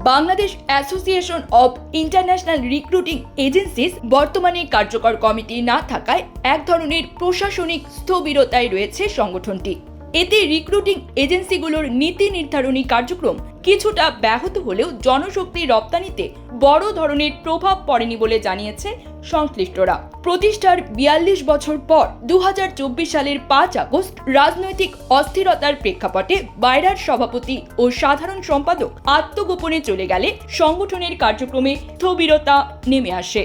Bangladesh association of international recruiting agencies বর্তমানে কার্যকর committee না থাকায় এক ধরনের প্রশাসনিক স্থবিরতায় রয়েছে সংগঠনটি। এতে রিক্রুটিং এজেন্সিগুলোর নীতি নির্ধারণী কার্যক্রম কিছুটা ব্যাহত হলেও জনশক্তি রপ্তানিতে বড় ধরনের প্রভাব পড়েনি বলে জানিয়েছে সংশ্লিষ্টরা। প্রতিষ্ঠার ৪২ বছর পর ২০২৪ সালের ৫ আগস্ট রাজনৈতিক অস্থিরতার প্রেক্ষাপটে বাইরার সভাপতি ও সাধারণ সম্পাদক আত্মগোপনে চলে গেলে সংগঠনের কার্যক্রমে স্থবিরতা নেমে আসে।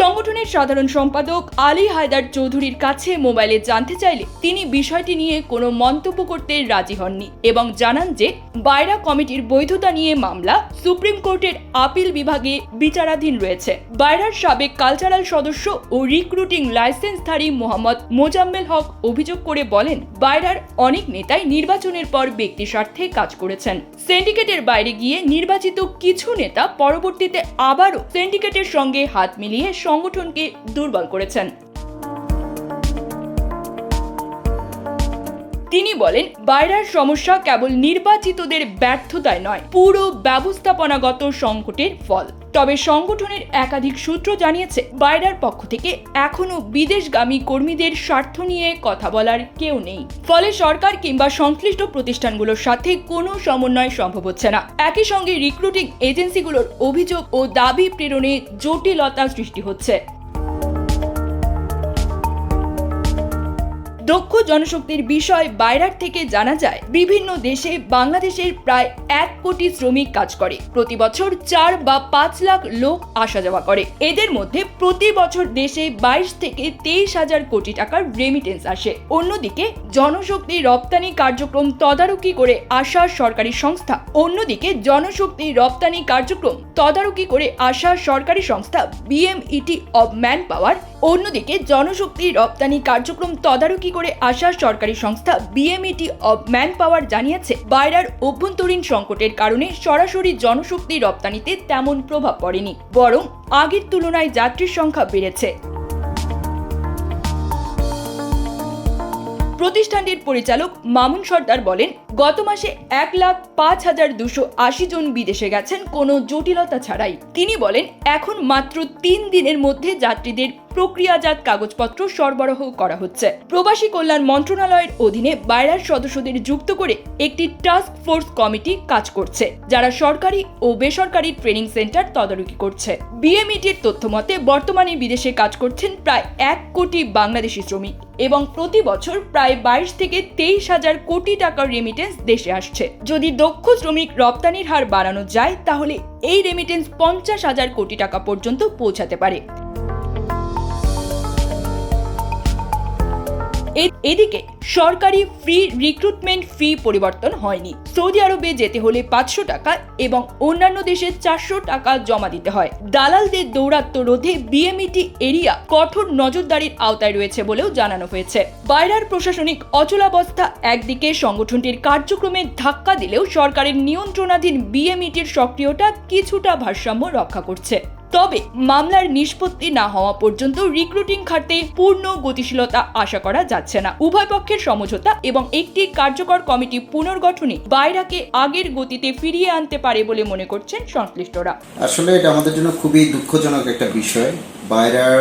সংগঠনের সাধারণ সম্পাদক আলী হায়দার চৌধুরীর কাছে মোবাইলে জানতে চাইলে তিনি বিষয়টি নিয়ে কোনো মন্তব্য করতে রাজি হননি এবং জানান যে বাইরা কমিটির বৈধতা নিয়ে মামলা সুপ্রিম কোর্টের আপিল বিভাগে বিচারাধীন রয়েছে। বাইরার সাবেক কালচারাল সদস্য ও রিক্রুটিং লাইসেন্সধারী মোহাম্মদ মোজাম্মেল হক অভিযোগ করে বলেন, বাইরার অনেক নেতাই নির্বাচনের পর ব্যক্তি স্বার্থে কাজ করেছেন। সিন্ডিকেটের বাইরে গিয়ে নির্বাচিত কিছু নেতা পরবর্তীতে আবারও সিন্ডিকেটের সঙ্গে হাত মিলিয়ে সংগঠনকে দুর্বল করেছেন। তিনি বলেন, বাইরার সমস্যা কেবল নির্বাচিতদের ব্যর্থতায় নয়, পুরো ব্যবস্থাপনাগত সংকটের ফল। তবে সংগঠনের একাধিক সূত্র জানিয়েছে, বাইরার পক্ষ থেকে এখনো বিদেশগামী কর্মীদের স্বার্থ নিয়ে কথা বলার কেউ নেই। ফলে সরকার কিংবা সংশ্লিষ্ট প্রতিষ্ঠানগুলোর সাথে কোনো সমন্বয় সম্ভব হচ্ছে না। একই সঙ্গে রিক্রুটিং এজেন্সিগুলোর অভিযোগ ও দাবি প্রেরণে জটিলতা সৃষ্টি হচ্ছে। দক্ষ জনশক্তির বিষয় বাইরার থেকে জানা যায়, বিভিন্ন দেশে বাংলাদেশের প্রায় ১ কোটি শ্রমিক কাজ করে। প্রতি বছর ৪ বা ৫ লাখ লোক আসা যাওয়া করে। এদের মধ্যে প্রতি বছর দেশে ২২ থেকে ২৩ হাজার কোটি টাকার রেমিটেন্স আসে। অন্যদিকে জনশক্তি রপ্তানি কার্যক্রম তদারকি করে আসা সরকারি সংস্থা বিএমইটি অব ম্যান পাওয়ার জানিয়েছে, বাইরার অভ্যন্তরীণ সংকটের কারণে সরাসরি জনশক্তি রপ্তানিতে তেমন প্রভাব পড়েনি, বরং আগের তুলনায় যাত্রীর সংখ্যা বেড়েছে। প্রতিষ্ঠানটির পরিচালক মামুন সর্দার বলেন, গত মাসে ১,০৫,২৮০ জন বিদেশে গেছেন কোনো জটিলতা ছাড়াই। তিনি বলেন, এখন মাত্র ৩ দিনের মধ্যে যাত্রীদের প্রক্রিয়াজাত কাগজপত্র সরবরাহ করা হচ্ছে। প্রবাসী কল্যাণ মন্ত্রণালয়ের অধীনে বাইরার সদস্যদের যুক্ত করে একটি টাস্ক ফোর্স কমিটি কাজ করছে, যারা সরকারি ও বেসরকারি ট্রেনিং সেন্টার তদারকি করছে। বিএমইটির তথ্য মতে বর্তমানে বিদেশে কাজ করছেন প্রায় ১ কোটি বাংলাদেশি শ্রমিক এবং প্রতি বছর প্রায় ২২ থেকে ২৩ হাজার কোটি টাকার রেমিটেন্স দেশে আসছে। যদি দক্ষ শ্রমিক রপ্তানির হার বাড়ানো যায়, তাহলে এই রেমিটেন্স ৫০ হাজার কোটি টাকা পর্যন্ত পৌঁছাতে পারে। এদিকে সরকারি ফ্রি রিক্রুটমেন্ট ফি পরিবর্তন হয়নি। সৌদি আরবে যেতে হলে ৫০০ টাকা এবং অন্যান্য দেশে ৪০০ টাকা জমা দিতে হয়। দালালদের দৌরাত্ম্য রোধে বিএমইটি এরিয়া কঠোর নজরদারির আওতায় রয়েছে বলেও জানানো হয়েছে। বাইরার প্রশাসনিক অচলাবস্থা একদিকে সংগঠনটির কার্যক্রমে ধাক্কা দিলেও সরকারের নিয়ন্ত্রণাধীন বিএমইটির সক্রিয়তা কিছুটা ভারসাম্য রক্ষা করছে। তবে মামলার নিষ্পত্তি না হওয়া পর্যন্ত রিক্রুটিং খাতে পূর্ণ গতিশীলতা আশা করা যাচ্ছে না। উভয় পক্ষের সমঝোতা এবং একটি কার্যকর কমিটি পুনর্গঠনে বাইরাকে আগের গতিতে ফিরিয়ে আনতে পারে বলে মনে করছেন সংশ্লিষ্টরা। আসলে এটা আমাদের জন্য খুবই দুঃখজনক একটা বিষয়। বাইরার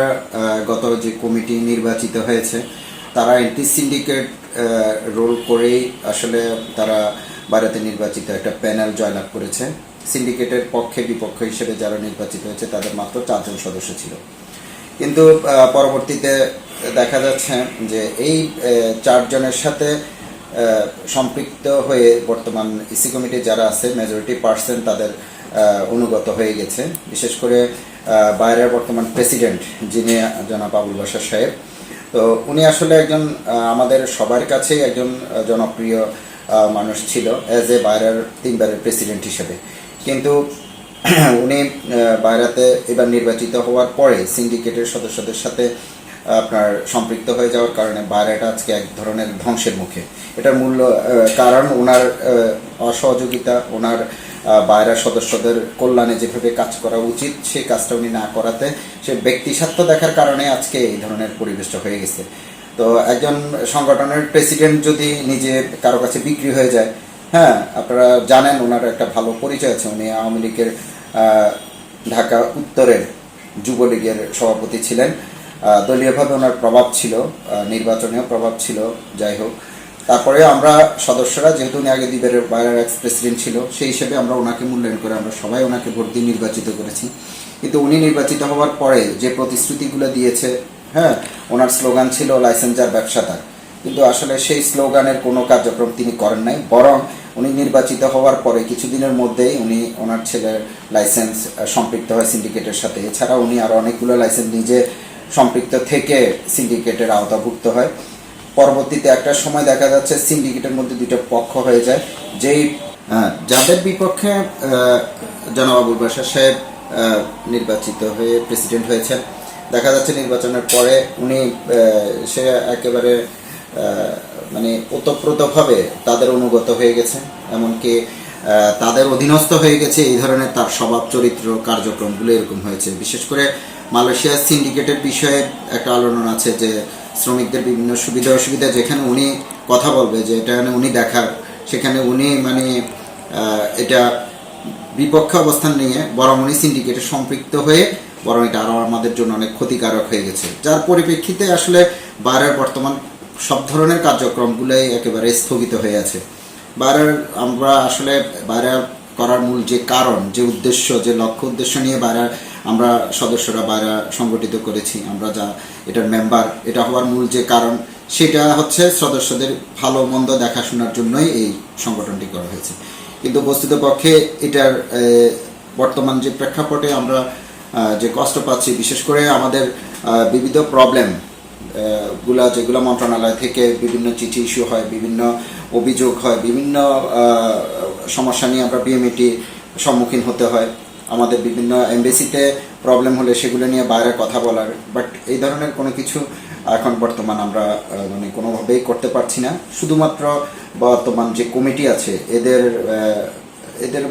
গত যে কমিটি নির্বাচিত হয়েছে, তারা অ্যান্টি সিন্ডিকেট রোল করেই আসলে তারা বাইরাতে নির্বাচিত একটা প্যানেল জয়লাভ করেছে। সিন্ডিকেটের পক্ষে বিপক্ষ হিসেবে যারা নির্বাচিত হয়েছে তাদের মাত্র ৪ জন সদস্য ছিল। কিন্তু পরবর্তীতে দেখা যাচ্ছে যে এই ৪ জনের সাথে সম্পৃক্ত হয়ে বর্তমান ইসি কমিটি যারা আছে মেজরিটি পার্সেন্ট তাদের অনুগত হয়ে গেছে। বিশেষ করে বাইরের বর্তমান প্রেসিডেন্ট যিনি জনাব আবুল বাশার সাহেব, তো উনি আসলে একজন আমাদের সবার কাছেই একজন জনপ্রিয় মানুষ ছিল অ্যাজ এ বাইরের ৩ বারের প্রেসিডেন্ট হিসেবে। কিন্তু উনি বাইরাতে এবার নির্বাচিত হওয়ার পরে সিন্ডিকেটের সদস্যদের সাথে আপনার সম্পৃক্ত হয়ে যাওয়ার কারণে বাইরাটা আজকে এক ধরনের ধ্বংসের মুখে। এটার মূল কারণ ওনার অসহযোগিতা, ওনার বাইরের সদস্যদের কল্যাণে যেভাবে কাজ করা উচিত সেই কাজটা উনি না করাতে সে ব্যক্তি স্বার্থ দেখার কারণে আজকে এই ধরনের পরিবেশটা হয়ে গেছে। তো একজন সংগঠনের প্রেসিডেন্ট যদি নিজে কারো কাছে বিক্রি হয়ে যায়, হ্যাঁ আপনারা জানেন ওনার একটা ভালো পরিচয় আছে, উনি আওয়ামী লীগের ঢাকা উত্তরের যুবলীগের সভাপতি ছিলেন, দলীয়ভাবে ওনার প্রভাব ছিল, নির্বাচনেও প্রভাব ছিল। যাই হোক, তারপরে আমরা সদস্যরা, যেহেতু উনি আগে দ্বীপের বাইরের এক্স প্রেসিডেন্ট ছিল, সেই হিসেবে আমরা ওনাকে মূল্যায়ন করে আমরা সবাই ওনাকে ভোট দিয়ে নির্বাচিত করেছি। কিন্তু উনি নির্বাচিত হওয়ার পরে যে প্রতিশ্রুতিগুলো দিয়েছে, হ্যাঁ ওনার স্লোগান ছিল লাইসেন্স যার ব্যবসা তার, কিন্তু আসলে সেই স্লোগানের কোনো কার্যক্রম তিনি করেন নাই। বরং উনি নির্বাচিত হওয়ার পরে কিছুদিনের মধ্যেই উনি ওনার ছেলের লাইসেন্স সম্পৃক্ত হয় সিন্ডিকেটের সাথে। এছাড়া উনি আরও অনেকগুলো লাইসেন্স নিজে সম্পৃক্ত থেকে সিন্ডিকেটের আওতাভুক্ত হয়। পরবর্তীতে একটা সময় দেখা যাচ্ছে সিন্ডিকেটের মধ্যে দুটো পক্ষ হয়ে যায়, যাদের বিপক্ষে জনাব আবুল বাশার সাহেব নির্বাচিত হয়ে প্রেসিডেন্ট হয়েছেন। দেখা যাচ্ছে নির্বাচনের পরে উনি সে একেবারে মানে ওতপ্রোতভাবে তাদের অনুগত হয়ে গেছে, এমনকি তাদের অধীনস্থ হয়ে গেছে। এই ধরনের তার স্বভাব চরিত্র কার্যক্রমগুলো এরকম হয়েছে। বিশেষ করে মালয়েশিয়ার সিন্ডিকেটের বিষয়ে একটা আলোড়ন আছে যে শ্রমিকদের বিভিন্ন সুবিধা অসুবিধা যেখানে উনি কথা বলবে, যে এটা উনি দেখার, সেখানে উনি মানে এটা বিপক্ষে অবস্থান নিয়ে বরং উনি সিন্ডিকেটে সম্পৃক্ত হয়ে বরং এটা আরও আমাদের জন্য অনেক ক্ষতিকারক হয়ে গেছে, যার পরিপ্রেক্ষিতে আসলে বাইরের বর্তমান সব ধরনের কার্যক্রমগুলোই একেবারে স্থগিত হয়ে আছে। বাইরের আমরা আসলে বাইরে করার মূল যে কারণ, যে উদ্দেশ্য, যে লক্ষ্য উদ্দেশ্য নিয়ে বাইরে আমরা সদস্যরা বাইরে সংগঠিত করেছি, আমরা যা এটার মেম্বার, এটা হওয়ার মূল যে কারণ সেটা হচ্ছে সদস্যদের ভালো মন্দ দেখাশোনার জন্যই এই সংগঠনটি করা হয়েছে। কিন্তু বস্তুতপক্ষে এটার বর্তমান যে প্রেক্ষাপটে আমরা যে কষ্ট পাচ্ছি, বিশেষ করে আমাদের বিবিধ প্রবলেম গুলা যেগুলো মন্ত্রণালয় থেকে বিভিন্ন চিঠি ইস্যু হয়, বিভিন্ন অভিযোগ হয়, বিভিন্ন সমস্যা নিয়ে আমরা বিএমইটি সম্মুখীন হতে হয়, আমাদের বিভিন্ন এমবেসিতে প্রবলেম হলে সেগুলো নিয়ে বাইরে কথা বলার, বাট এই ধরনের কোনো কিছু এখন বর্তমান আমরা মানে কোনোভাবেই করতে পারছি না। শুধুমাত্র বর্তমান যে কমিটি আছে এদের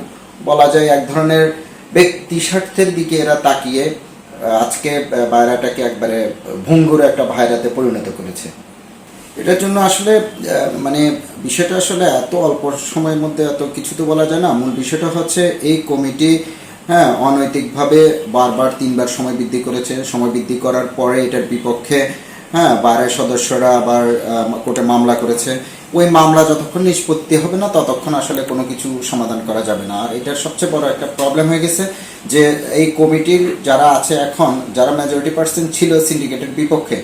বলা যায় এক ধরনের ব্যক্তি স্বার্থের দিকে এরা তাকিয়ে আজকে ভাইরাটাকে একবারে ভঙ্গুর একটা ভাইরাতে পরিণত করেছে। এটার জন্য আসলে মানে বিষয়টা আসলে এত অল্প সময়ের মধ্যে এত কিছু তো বলা যায় না। মূল বিষয়টা হচ্ছে এই কমিটি অনৈতিকভাবে বারবার 3বার সময় বৃদ্ধি করেছে। সময় বৃদ্ধি করার পরে এটার বিপক্ষে বাইরের সদস্যরা আবার কোর্টে মামলা করেছে। ওই মামলা যতক্ষণ নিষ্পত্তি হবে না ততক্ষণ আসলে কোনো কিছু সমাধান করা যাবে না। আর এটার সবচেয়ে বড় একটা প্রবলেম হয়ে গেছে যে এই কমিটির যারা আছে এখন, যারা মেজরিটি পার্সেন্ট ছিল সিন্ডিকেটের বিপক্ষে,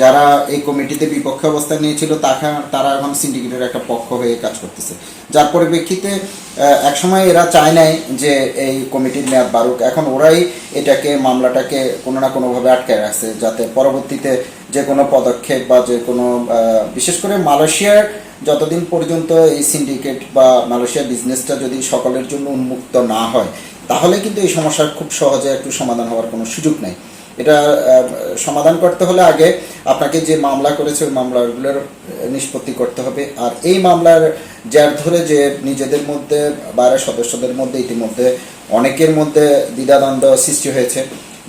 যারা এই কমিটিতে বিপক্ষে অবস্থান নিয়েছিল তারা এখন সিন্ডিকেটের একটা পক্ষ হয়ে কাজ করতেছে, যার পরিপ্রেক্ষিতে একসময় এরা চায় নাই যে এই কমিটির মেয়াদ বাড়ুক। এখন ওরাই এটাকে মামলাটাকে কোনো না কোনোভাবে আটকে রাখছে, যাতে পরবর্তীতে যে কোনো পদক্ষেপ বা যে কোনো বিশেষ করে মালয়েশিয়ার যতদিন পর্যন্ত এই সিন্ডিকেট বা মালয়েশিয়ার বিজনেসটা যদি সকলের জন্য উন্মুক্ত না হয়, তাহলে কিন্তু এই সমস্যার খুব সহজে একটু সমাধান হওয়ার কোনো সুযোগ নেই। এটা সমাধান করতে হলে আগে আপনাকে যে মামলা করেছে ওই মামলাগুলোর নিষ্পত্তি করতে হবে। আর এই মামলার জের ধরে যে নিজেদের মধ্যে বাইরের সদস্যদের মধ্যে ইতিমধ্যে অনেকের মধ্যে দ্বিধাদ্বন্দ্ব সৃষ্টি হয়েছে,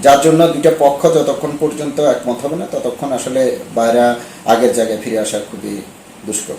যার জন্য দুইটা পক্ষ যতক্ষণ পর্যন্ত একমত হবে না ততক্ষণ আসলে বাইরে আগের জায়গায় ফিরে আসা খুবই দুষ্কর।